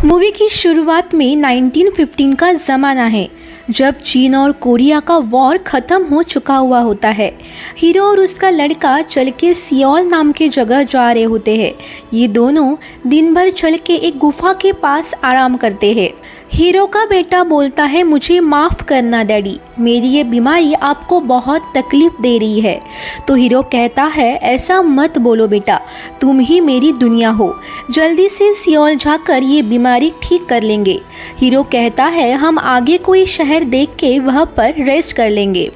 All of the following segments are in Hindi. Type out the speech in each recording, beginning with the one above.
मूवी की शुरुआत में 1915 का ज़माना है, जब चीन और कोरिया का वॉर ख़त्म हो चुका हुआ होता है। हीरो और उसका लड़का चल के सियोल नाम की जगह जा रहे होते हैं। ये दोनों दिन भर चल के एक गुफा के पास आराम करते हैं। हीरो का बेटा बोलता है, मुझे माफ़ करना डैडी, मेरी ये बीमारी आपको बहुत तकलीफ़ दे रही है। तो हीरो कहता है, ऐसा मत बोलो बेटा, तुम ही मेरी दुनिया हो। जल्दी से सियोल जाकर ये बीमारी ठीक कर लेंगे। हीरो कहता है, हम आगे कोई शहर देख के वहाँ पर रेस्ट कर लेंगे।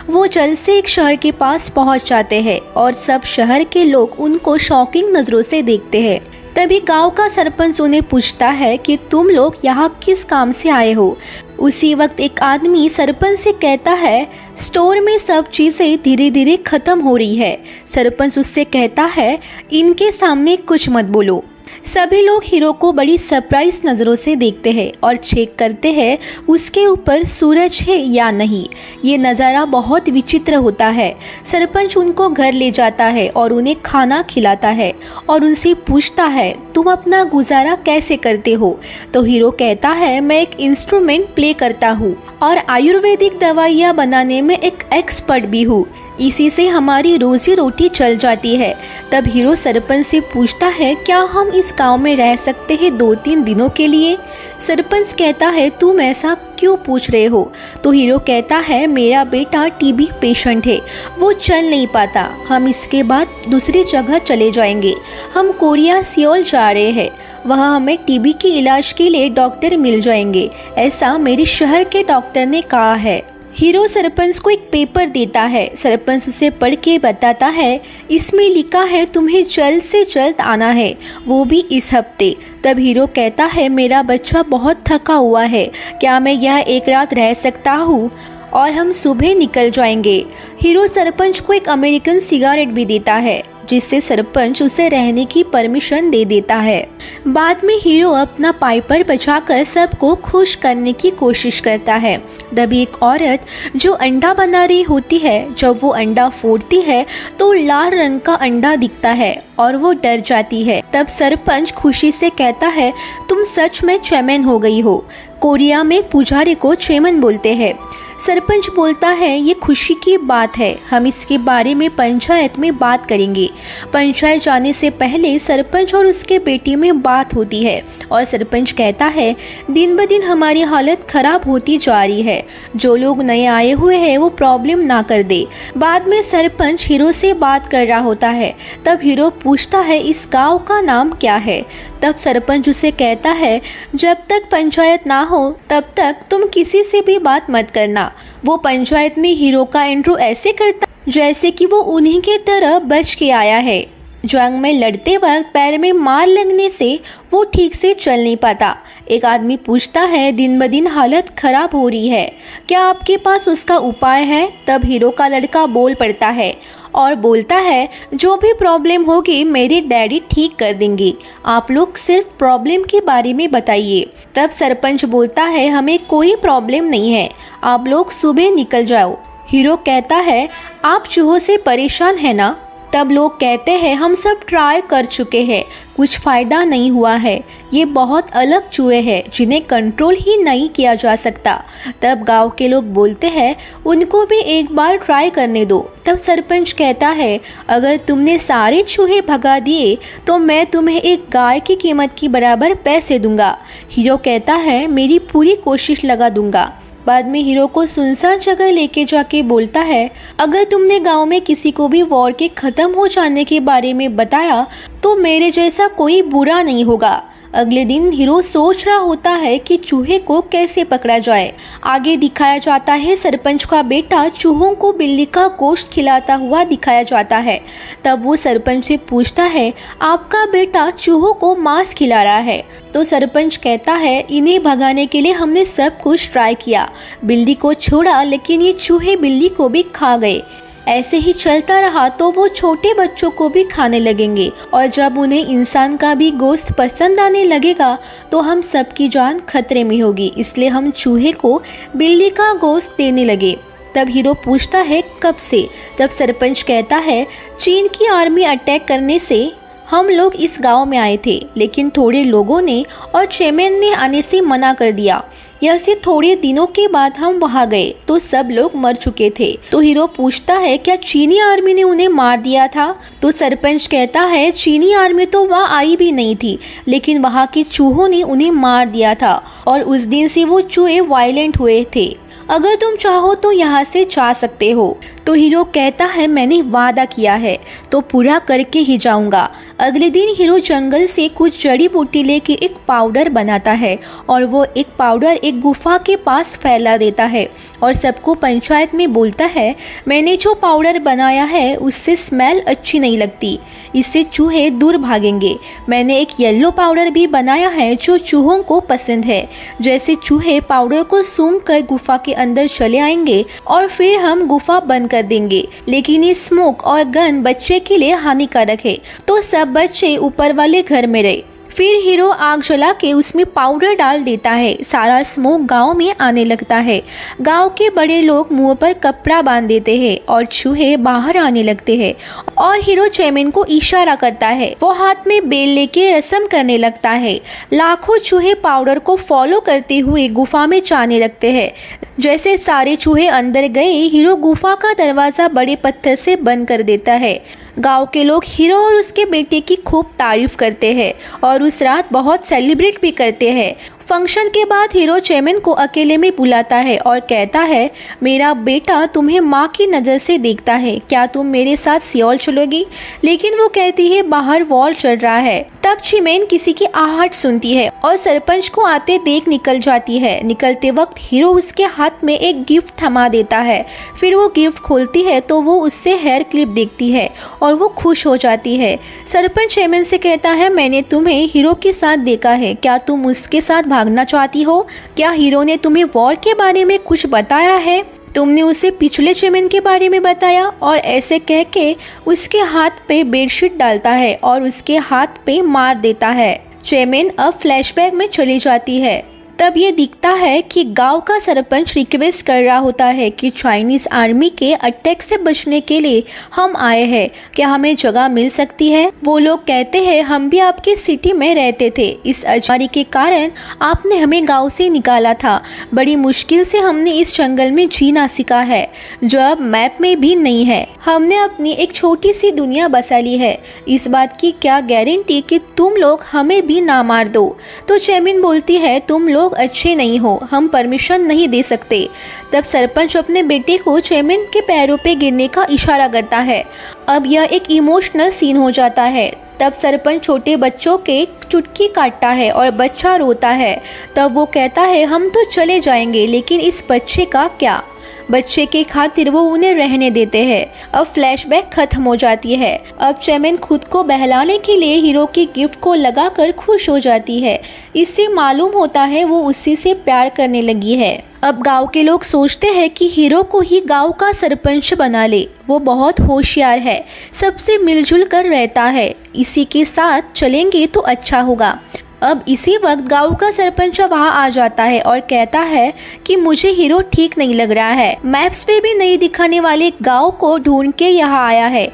वो जल्द से एक शहर के पास पहुँच जाते हैं और सब शहर के लोग उनको शॉकिंग नज़रों से देखते हैं। तभी गांव का सरपंच उन्हें पूछता है कि तुम लोग यहाँ किस काम से आए हो। उसी वक्त एक आदमी सरपंच से कहता है, स्टोर में सब चीज़ें धीरे धीरे ख़त्म हो रही है। सरपंच उससे कहता है, इनके सामने कुछ मत बोलो। सभी लोग हीरो को बड़ी सरप्राइज नज़रों से देखते हैं और चेक करते हैं उसके ऊपर सूरज है या नहीं। ये नज़ारा बहुत विचित्र होता है। सरपंच उनको घर ले जाता है और उन्हें खाना खिलाता है और उनसे पूछता है, तुम अपना गुजारा कैसे करते हो। तो हीरो कहता है, मैं एक इंस्ट्रूमेंट प्ले करता हूँ और आयुर्वेदिक दवाइयाँ बनाने में एक एक्सपर्ट भी हूँ। इसी से हमारी रोजी रोटी चल जाती है। तब हीरो सरपंच से पूछता है, क्या हम इस गांव में रह सकते हैं 2-3 दिनों के लिए। सरपंच कहता है, तुम ऐसा क्यों पूछ रहे हो। तो हीरो कहता है, मेरा बेटा टीबी पेशेंट है, वो चल नहीं पाता। हम इसके बाद दूसरी जगह चले जाएंगे। हम कोरिया सियोल जा रहे हैं, वहाँ हमें टीबी के इलाज के लिए डॉक्टर मिल जाएंगे, ऐसा मेरे शहर के डॉक्टर ने कहा है। हीरो सरपंच को एक पेपर देता है। सरपंच उसे पढ़ के बताता है, इसमें लिखा है तुम्हें जल्द से जल्द आना है, वो भी इस हफ्ते। तब हीरो कहता है, मेरा बच्चा बहुत थका हुआ है, क्या मैं यह एक रात रह सकता हूँ और हम सुबह निकल जाएंगे। हीरो सरपंच को एक अमेरिकन सिगारेट भी देता है, जिससे सरपंच उसे रहने की परमिशन दे देता है। बाद में हीरो अपना पाइपर बचाकर सबको खुश करने की कोशिश करता है। तभी एक औरत जो अंडा बना रही होती है, जब वो अंडा फोड़ती है तो लाल रंग का अंडा दिखता है और वो डर जाती है। तब सरपंच खुशी से कहता है, तुम सच में चेमन हो गई हो। कोरिया में पुजारी को चेमन बोलते हैं। सरपंच बोलता है, ये खुशी की बात है, हम इसके बारे में पंचायत में बात करेंगे। पंचायत जाने से पहले सरपंच और उसके बेटे में बात होती है और सरपंच कहता है, दिन ब दिन हमारी हालत खराब होती जा रही है, जो लोग नए आए हुए हैं वो प्रॉब्लम ना कर दे। बाद में सरपंच हीरो से बात कर रहा होता है। तब हीरो पूछता है, इस गाँव का नाम क्या है। तब सरपंच उसे कहता है, जब तक पंचायत ना हो तब तक तुम किसी से भी बात मत करना। वो पंचायत में हीरो का इंट्रो ऐसे करता जैसे कि वो उन्हीं के तरह बच के आया है। जंग में लड़ते वक्त पैर में मार लगने से वो ठीक से चल नहीं पाता। एक आदमी पूछता है, दिन ब दिन हालत खराब हो रही है, क्या आपके पास उसका उपाय है। तब हीरो का लड़का बोल पड़ता है और बोलता है, जो भी प्रॉब्लम होगी मेरे डैडी ठीक कर देंगे, आप लोग सिर्फ प्रॉब्लम के बारे में बताइए। तब सरपंच बोलता है, हमें कोई प्रॉब्लम नहीं है, आप लोग सुबह निकल जाओ। हीरो कहता है, आप चूहों से परेशान है ना। तब लोग कहते हैं, हम सब ट्राई कर चुके हैं, कुछ फ़ायदा नहीं हुआ है, ये बहुत अलग चूहे हैं जिन्हें कंट्रोल ही नहीं किया जा सकता। तब गांव के लोग बोलते हैं, उनको भी एक बार ट्राई करने दो। तब सरपंच कहता है, अगर तुमने सारे चूहे भगा दिए तो मैं तुम्हें एक गाय की कीमत की बराबर पैसे दूंगा। हीरो कहता है, मेरी पूरी कोशिश लगा दूंगा। बाद में हीरो को सुनसान जगह लेके जाके बोलता है, अगर तुमने गांव में किसी को भी वॉर के ख़त्म हो जाने के बारे में बताया तो मेरे जैसा कोई बुरा नहीं होगा। अगले दिन हीरो सोच रहा होता है कि चूहे को कैसे पकड़ा जाए। आगे दिखाया जाता है, सरपंच का बेटा चूहों को बिल्ली का गोश्त खिलाता हुआ दिखाया जाता है। तब वो सरपंच से पूछता है, आपका बेटा चूहों को मांस खिला रहा है। तो सरपंच कहता है, इन्हें भगाने के लिए हमने सब कुछ ट्राई किया, बिल्ली को छोड़ा लेकिन ये चूहे बिल्ली को भी खा गए। ऐसे ही चलता रहा तो वो छोटे बच्चों को भी खाने लगेंगे और जब उन्हें इंसान का भी गोश्त पसंद आने लगेगा तो हम सबकी जान खतरे में होगी, इसलिए हम चूहे को बिल्ली का गोश्त देने लगे। तब हीरो पूछता है, कब से। तब सरपंच कहता है, चीन की आर्मी अटैक करने से हम लोग इस गांव में आए थे, लेकिन थोड़े लोगों ने और चेयरमैन ने आने से मना कर दिया। यह से थोड़े दिनों के बाद हम वहां गए तो सब लोग मर चुके थे। तो हीरो पूछता है क्या चीनी आर्मी ने उन्हें मार दिया था? तो सरपंच कहता है चीनी आर्मी तो वहाँ आई भी नहीं थी, लेकिन वहाँ के चूहों ने उन्हें मार दिया था और उस दिन से वो चूहे वायलेंट हुए थे। अगर तुम चाहो तो यहाँ से जा सकते हो। तो हीरो कहता है मैंने वादा किया है तो पूरा करके ही जाऊंगा। अगले दिन हीरो जंगल से कुछ जड़ी बूटी लेके एक पाउडर बनाता है और वो एक पाउडर एक गुफा के पास फैला देता है और सबको पंचायत में बोलता है मैंने जो पाउडर बनाया है उससे स्मेल अच्छी नहीं लगती, इससे चूहे दूर भागेंगे। मैंने एक येलो पाउडर भी बनाया है जो चूहों को पसंद है। जैसे चूहे पाउडर को सूंघ कर गुफा के अंदर चले आएंगे और फिर हम गुफा बंद कर देंगे, लेकिन ये स्मोक और गन बच्चे के लिए हानिकारक है। तो सब बच्चे ऊपर वाले घर में रहे। फिर हीरो आग जला के उसमें पाउडर डाल देता है। सारा स्मोक गांव में आने लगता है। गांव के बड़े लोग मुंह पर कपड़ा बांध देते हैं और चूहे बाहर आने लगते हैं और हीरो चेयरमैन को इशारा करता है। वो हाथ में बेल लेके रस्म करने लगता है। लाखों चूहे पाउडर को फॉलो करते हुए गुफा में जाने लगते हैं। जैसे सारे चूहे अंदर गए, हीरो गुफा का दरवाजा बड़े पत्थर से बंद कर देता है। गांव के लोग हीरो और उसके बेटे की खूब तारीफ करते हैं और उस रात बहुत सेलिब्रेट भी करते हैं। फंक्शन के बाद हीरो चेयरमैन को अकेले में बुलाता है और कहता है मेरा बेटा तुम्हें माँ की नज़र से देखता है, क्या तुम मेरे साथ सियोल चलोगी? लेकिन वो कहती है बाहर वॉर चल रहा है। तब चेयरमैन किसी की आहट सुनती है और सरपंच को आते देख निकल जाती है। निकलते वक्त हीरो उसके हाथ में एक गिफ्ट थमा देता है। फिर वो गिफ्ट खोलती है तो वो उससे हेयर क्लिप देखती है और वो खुश हो जाती है। सरपंच चेयरमैन से कहता है मैंने तुम्हें हीरो के साथ देखा है, क्या तुम उसके साथ भागना चाहती हो? क्या हीरो ने तुम्हें वॉर के बारे में कुछ बताया है? तुमने उसे पिछले चेयरमैन के बारे में बताया? और ऐसे कह के उसके हाथ पे बेडशीट डालता है और उसके हाथ पे मार देता है। चेयरमैन अब फ्लैशबैक में चली जाती है। तब ये दिखता है कि गांव का सरपंच रिक्वेस्ट कर रहा होता है कि चाइनीज आर्मी के अटैक से बचने के लिए हम आए हैं, क्या हमें जगह मिल सकती है? वो लोग कहते हैं हम भी आपके सिटी में रहते थे, इस अजारी के कारण आपने हमें गांव से निकाला था। बड़ी मुश्किल से हमने इस जंगल में जीना सीखा है जो अब मैप में भी नहीं है। हमने अपनी एक छोटी सी दुनिया बसा ली है। इस बात की क्या गारंटी कि तुम लोग हमें भी ना मार दो? तो चेयरमैन बोलती है तुम लोग अच्छे नहीं हो, हम परमिशन नहीं दे सकते। तब सरपंच अपने बेटे को चेयरमैन के पैरों पे गिरने का इशारा करता है। अब यह एक इमोशनल सीन हो जाता है। तब सरपंच छोटे बच्चों के चुटकी काटता है और बच्चा रोता है। तब वो कहता है हम तो चले जाएंगे, लेकिन इस बच्चे का क्या? बच्चे के खातिर वो उन्हें रहने देते हैं। अब फ्लैशबैक खत्म हो जाती है। अब चेयरमैन खुद को बहलाने के लिए हीरो की गिफ्ट को लगाकर खुश हो जाती है। इससे मालूम होता है वो उसी से प्यार करने लगी है। अब गांव के लोग सोचते हैं कि हीरो को ही गांव का सरपंच बना ले, वो बहुत होशियार है, सबसे मिलजुल कर रहता है, इसी के साथ चलेंगे तो अच्छा होगा। अब इसी वक्त गांव का सरपंच वहां आ जाता है और कहता है कि मुझे हीरो ठीक नहीं लग रहा है। मैप्स पे भी नहीं दिखाने वाले गांव को ढूंढ के यहाँ आया है।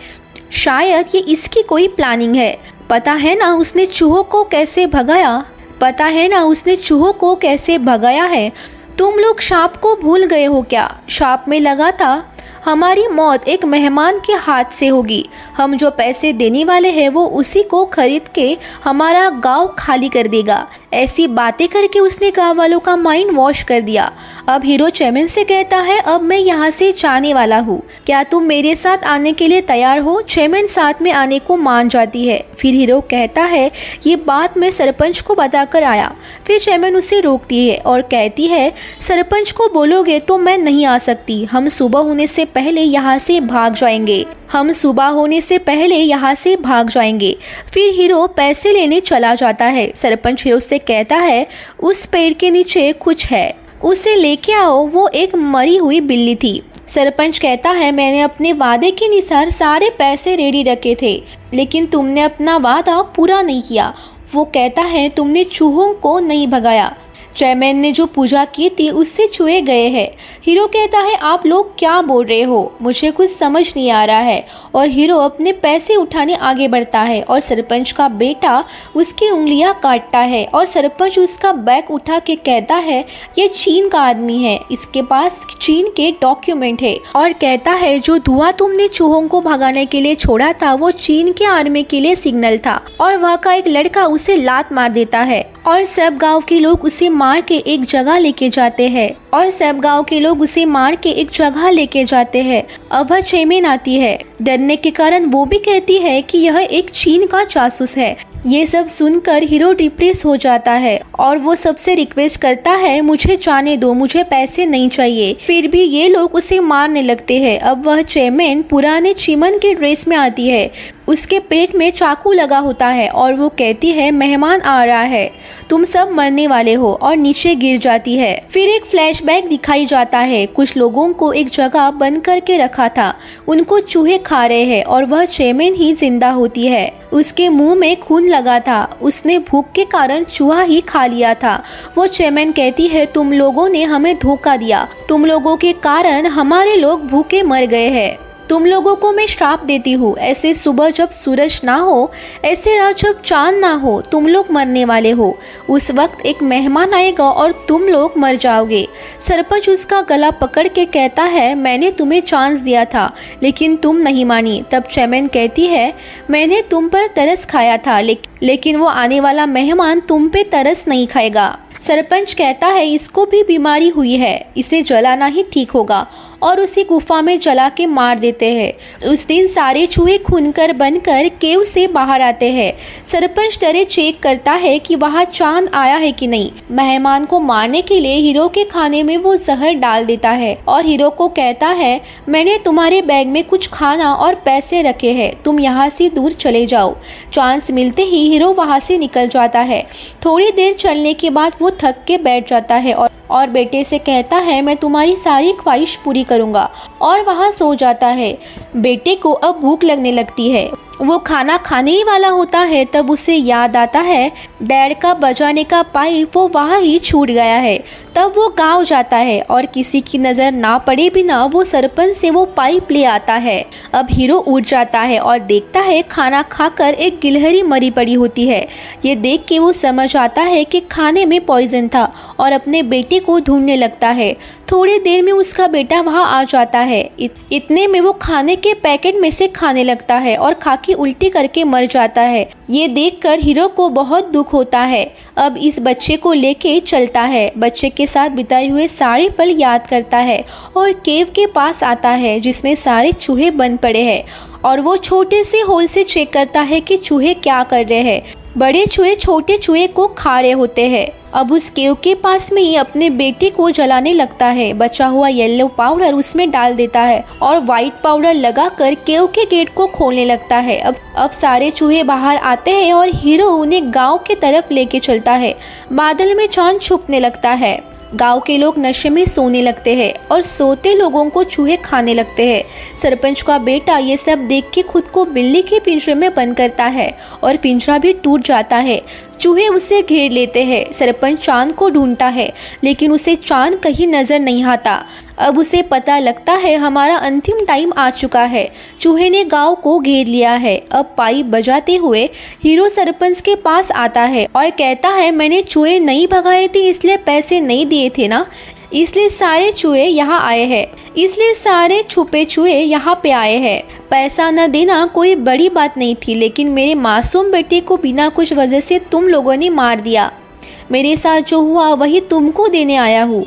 शायद ये इसकी कोई प्लानिंग है। पता है ना उसने चूहों को कैसे भगाया है? तुम लोग सांप को भूल गए हो क्या? सांप में लगा था हमारी मौत एक मेहमान के हाथ से होगी। हम जो पैसे देने वाले हैं वो उसी को खरीद के हमारा गांव खाली कर देगा। ऐसी बातें करके उसने गांव वालों का माइंड वॉश कर दिया। अब हीरो चेयरमैन से कहता है अब मैं यहाँ से जाने वाला हूँ, क्या तुम मेरे साथ आने के लिए तैयार हो? चेयरमैन साथ में आने को मान जाती है। फिर हीरो कहता है ये बात मैं सरपंच को बताकर आया। फिर चेयरमैन उसे रोकती है और कहती है सरपंच को बोलोगे तो मैं नहीं आ सकती, हम सुबह होने से पहले यहाँ से भाग जाएंगे। फिर हीरो पैसे लेने चला जाता है। सरपंच हीरो से कहता है उस पेड़ के नीचे कुछ है, उसे लेके आओ, वो एक मरी हुई बिल्ली थी। सरपंच कहता है मैंने अपने वादे के अनुसार सारे पैसे रेडी रखे थे, लेकिन तुमने अपना वादा पूरा नहीं किया। वो कहता है तुमने चूहों को नहीं भगाया। चेयरमैन ने जो पूजा की थी उससे छुए गए हैं। हीरो कहता है आप लोग क्या बोल रहे हो, मुझे कुछ समझ नहीं आ रहा है। और हीरो अपने पैसे उठाने आगे बढ़ता है और सरपंच का बेटा उसकी उंगलियां काटता है और सरपंच उसका बैग उठा के कहता है ये चीन का आदमी है, इसके पास चीन के डॉक्यूमेंट है। और कहता है जो धुआं तुमने चूहों को भगाने के लिए छोड़ा था वो चीन के आर्मी के लिए सिग्नल था। और वहाँ का एक लड़का उसे लात मार देता है और सब गांव के लोग उसे मार के एक जगह लेके जाते हैं। अब वह चेयरमैन आती है। डरने के कारण वो भी कहती है कि यह एक चीन का जासूस है। ये सब सुनकर हीरो डिप्रेस हो जाता है और वो सबसे रिक्वेस्ट करता है मुझे जाने दो, मुझे पैसे नहीं चाहिए। फिर भी ये लोग उसे मारने लगते हैं। अब वह चेयरमैन पुराने चीमन के ड्रेस में आती है, उसके पेट में चाकू लगा होता है और वो कहती है मेहमान आ रहा है, तुम सब मरने वाले हो, और नीचे गिर जाती है। फिर एक फ्लैशबैक दिखाई जाता है। कुछ लोगों को एक जगह बंद करके रखा था, उनको चूहे खा रहे हैं और वह चेयरमैन ही जिंदा होती है। उसके मुंह में खून लगा था, उसने भूख के कारण चूहा ही खा लिया था। वो चेयरमैन कहती है तुम लोगों ने हमें धोखा दिया, तुम लोगों के कारण हमारे लोग भूखे मर गए हैं। तुम लोगों को मैं श्राप देती हूँ, ऐसे सुबह जब सूरज ना हो, ऐसे रात जब चांद ना हो, तुम लोग मरने वाले हो। उस वक्त एक मेहमान आएगा और तुम लोग मर जाओगे। सरपंच उसका गला पकड़ के कहता है मैंने तुम्हें चांस दिया था लेकिन तुम नहीं मानी। तब चेयरमैन कहती है मैंने तुम पर तरस खाया था लेकिन वो आने वाला मेहमान तुम पे तरस नहीं खाएगा। सरपंच कहता है इसको भी बीमारी हुई है, इसे जलाना ही ठीक होगा, और उसी गुफा में जला के मार देते हैं। उस दिन सारे चूहे खूनकर बनकर केव से बाहर आते हैं। सरपंच डरे चेक करता है कि वहाँ चांद आया है कि नहीं। मेहमान को मारने के लिए हीरो के खाने में वो जहर डाल देता है और हीरो को कहता है मैंने तुम्हारे बैग में कुछ खाना और पैसे रखे हैं, तुम यहाँ से दूर चले जाओ। चांस मिलते ही हीरो वहाँ से निकल जाता है। थोड़ी देर चलने के बाद वो थक के बैठ जाता है और बेटे से कहता है मैं तुम्हारी सारी ख्वाहिश पूरी करूंगा, और वहाँ सो जाता है। बेटे को अब भूख लगने लगती है, वो खाना खाने ही वाला होता है। तब उसे याद आता है डैड का बजाने का पाइप वो वहाँ ही छूट गया है। तब वो गांव जाता है और किसी की नज़र ना पड़े बिना वो सरपंच से वो पाइप ले आता है। अब हीरो उठ जाता है और देखता है खाना खाकर एक गिलहरी मरी पड़ी होती है। ये देख के वो समझ आता है कि खाने में पॉइजन था और अपने बेटे को ढूंढने लगता है। थोड़ी देर में उसका बेटा वहाँ आ जाता है। इतने में वो खाने के पैकेट में से खाने लगता है और खा के उल्टी करके मर जाता है। ये देखकर हीरो को बहुत दुख होता है। अब इस बच्चे को लेके चलता है, बच्चे के साथ बिताए हुए सारे पल याद करता है और केव के पास आता है जिसमें सारे चूहे बंद पड़े हैं, और वो छोटे से होल से चेक करता है कि चूहे क्या कर रहे हैं। बड़े चूहे छोटे चूहे को खा रहे होते हैं। अब उस केव के पास में ही अपने बेटे को जलाने लगता है। बचा हुआ येलो पाउडर उसमें डाल देता है और व्हाइट पाउडर लगाकर केव के गेट को खोलने लगता है। अब सारे चूहे बाहर आते हैं और हीरो उन्हें गांव की तरफ लेके चलता है। बादल में चांद छुपने लगता है। गांव के लोग नशे में सोने लगते हैं और सोते लोगों को चूहे खाने लगते हैं। सरपंच का बेटा ये सब देख के खुद को बिल्ली के पिंजरे में बंद करता है और पिंजरा भी टूट जाता है। चूहे उसे घेर लेते हैं। सरपंच चांद को ढूंढता है लेकिन उसे चांद कहीं नजर नहीं आता। अब उसे पता लगता है हमारा अंतिम टाइम आ चुका है, चूहे ने गांव को घेर लिया है। अब पाइप बजाते हुए हीरो सरपंच के पास आता है और कहता है मैंने चूहे नहीं भगाए थे इसलिए पैसे नहीं दिए थे ना, इसलिए सारे चूहे यहाँ आए हैं, इसलिए सारे छुपे चूहे यहाँ पे आए हैं। पैसा न देना कोई बड़ी बात नहीं थी, लेकिन मेरे मासूम बेटे को बिना कुछ वजह से तुम लोगों ने मार दिया। मेरे साथ जो हुआ वही तुमको देने आया हूँ।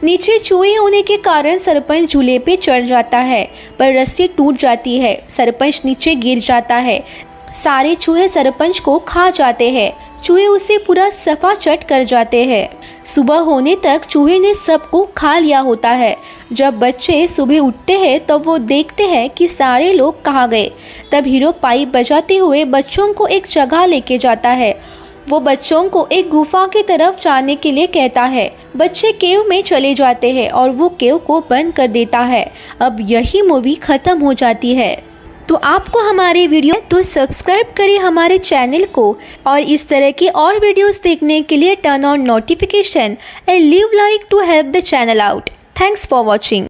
नीचे चूहे होने के कारण सरपंच झूले पे चढ़ जाता है पर रस्सी टूट जाती है। सरपंच नीचे गिर जाता है। सारे चूहे सरपंच को खा जाते हैं। चूहे उसे पूरा सफा चट कर जाते हैं। सुबह होने तक चूहे ने सबको खा लिया होता है। जब बच्चे सुबह उठते हैं तब वो देखते हैं कि सारे लोग कहाँ गए। तब हीरो पाइप बजाते हुए बच्चों को एक जगह लेके जाता है। वो बच्चों को एक गुफा की तरफ जाने के लिए कहता है। बच्चे केव में चले जाते हैं और वो केव को बंद कर देता है। अब यही मूवी खत्म हो जाती है। तो आपको हमारे वीडियो तो सब्सक्राइब करें हमारे चैनल को और इस तरह की और वीडियोस देखने के लिए turn on notification and leave like to help the channel out. Thanks for watching.